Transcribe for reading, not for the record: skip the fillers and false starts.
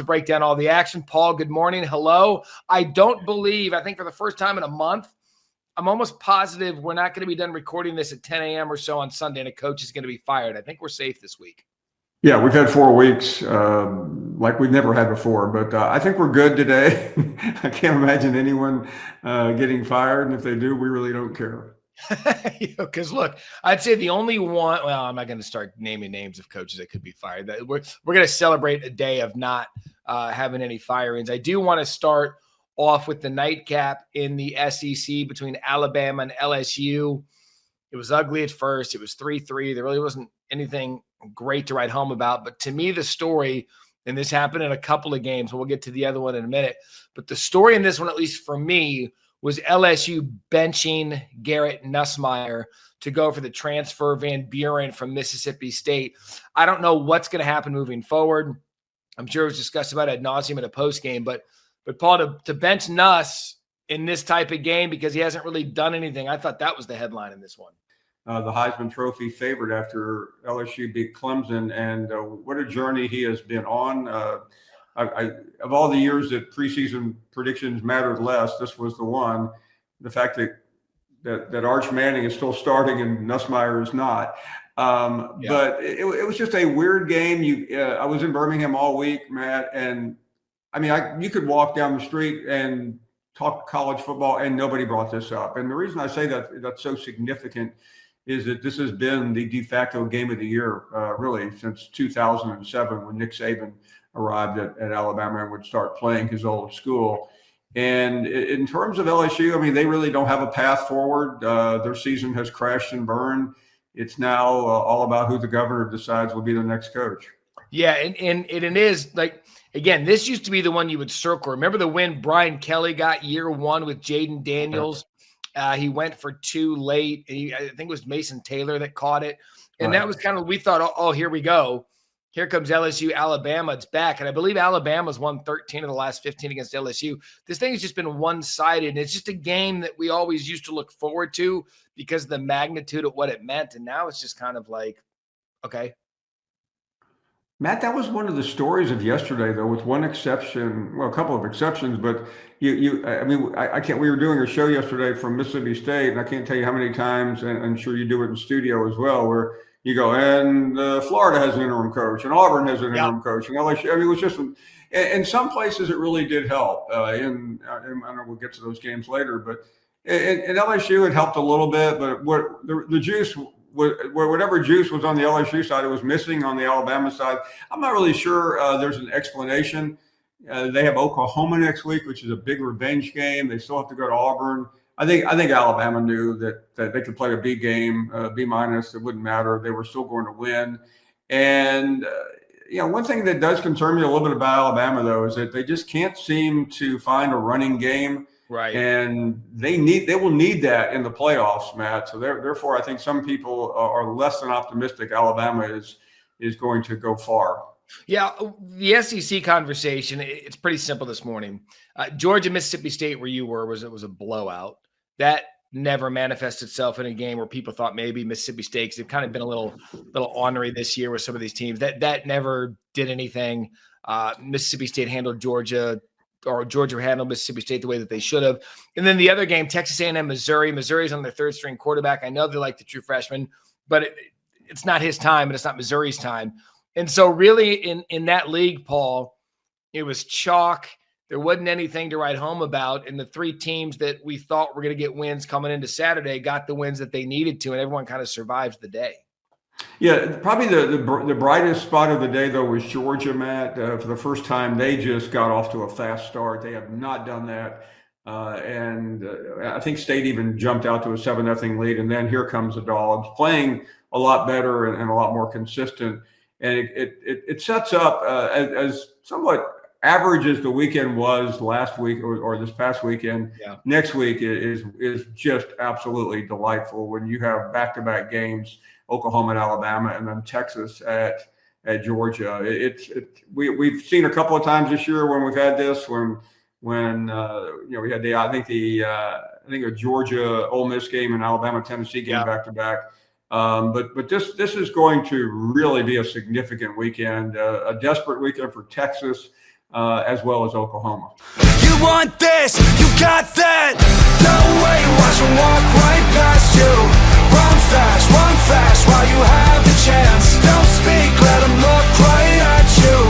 break down all the action. Paul, good morning. Hello. I think for the first time in a month, I'm almost positive we're not going to be done recording this at 10 a.m. or so on Sunday, and a coach is going to be fired. I think we're safe this week. Yeah, we've had 4 weeks like we've never had before, but I think we're good today. I can't imagine anyone getting fired, and if they do, we really don't care. Because look, I'd say the only one. Well, I'm not going to start naming names of coaches that could be fired. We're going to celebrate a day of not having any firings. I do want to start off with the nightcap in the SEC between Alabama and LSU. It was ugly at first. It was 3-3. There really wasn't anything great to write home about. But to me, the story, and this happened in a couple of games, we'll get to the other one in a minute, but the story in this one, at least for me, was LSU benching Garrett Nussmeier to go for the transfer Van Buren from Mississippi State. I don't know what's going to happen moving forward. I'm sure it was discussed about ad nauseum in a post game, but Paul, to bench Nuss in this type of game because he hasn't really done anything, I thought that was the headline in this one. The Heisman Trophy favorite after LSU beat Clemson, and what a journey he has been on. Of all the years that preseason predictions mattered less, this was the one. The fact that Arch Manning is still starting and Nussmeier is not. But it was just a weird game. I was in Birmingham all week, Matt, and I mean, you could walk down the street and talk college football, and nobody brought this up. And the reason I say that's so significant is that this has been the de facto game of the year, really, since 2007 when Nick Saban arrived at Alabama and would start playing his old school. And in terms of LSU, I mean, they really don't have a path forward. Their season has crashed and burned. It's now all about who the governor decides will be the next coach. Yeah, and it is like, again, this used to be the one you would circle. Remember the win Brian Kelly got year one with Jaden Daniels? He went for 2 late. I think it was Mason Taylor that caught it. And that was kind of, we thought, oh, here we go. Here comes LSU, Alabama. It's back. And I believe Alabama's won 13 of the last 15 against LSU. This thing has just been one-sided. And it's just a game that we always used to look forward to because of the magnitude of what it meant. And now it's just kind of like, okay. Matt, that was one of the stories of yesterday, though, with one exception. Well, a couple of exceptions, but I can't. We were doing a show yesterday from Mississippi State, and I can't tell you how many times, and I'm sure you do it in studio as well, where you go, and Florida has an interim coach, and Auburn has an interim coach, and LSU. I mean, it was just, in some places it really did help. I know we'll get to those games later, but in LSU it helped a little bit, but what the juice. Whatever juice was on the LSU side, it was missing on the Alabama side. I'm not really sure there's an explanation. They have Oklahoma next week, which is a big revenge game. They still have to go to Auburn. I think Alabama knew that they could play a B game, B-. It wouldn't matter. They were still going to win. And one thing that does concern me a little bit about Alabama, though, is that they just can't seem to find a running game. Right. And they will need that in the playoffs, Matt. So therefore, I think some people are less than optimistic Alabama is going to go far. Yeah, the SEC conversation, it's pretty simple this morning. Georgia, Mississippi State, where you were, was a blowout. That never manifested itself in a game where people thought maybe Mississippi State, 'cause they've kind of been a little ornery this year with some of these teams. That never did anything. Mississippi State handled Georgia, or Georgia handled Mississippi State the way that they should have. And then the other game, Texas A&M, Missouri. Missouri's on their third-string quarterback. I know they like the true freshman, but it's not his time, and it's not Missouri's time. And so really in that league, Paul, it was chalk. There wasn't anything to write home about. And the 3 teams that we thought were going to get wins coming into Saturday got the wins that they needed to, and everyone kind of survived the day. Yeah, probably the brightest spot of the day, though, was Georgia, Matt. For the first time, they just got off to a fast start. They have not done that. And I think State even jumped out to a 7-0 lead. And then here comes the Dogs, playing a lot better and a lot more consistent. And it sets up as somewhat average as the weekend was last week or this past weekend. Yeah. Next week is just absolutely delightful when you have back-to-back games, Oklahoma and Alabama, and then Texas at Georgia. We've seen a couple of times this year when we've had this when we had a Georgia Ole Miss game and Alabama Tennessee game back to back. But this is going to really be a significant weekend, a desperate weekend for Texas. as well as Oklahoma. You want this, you got that. No way, watch them walk right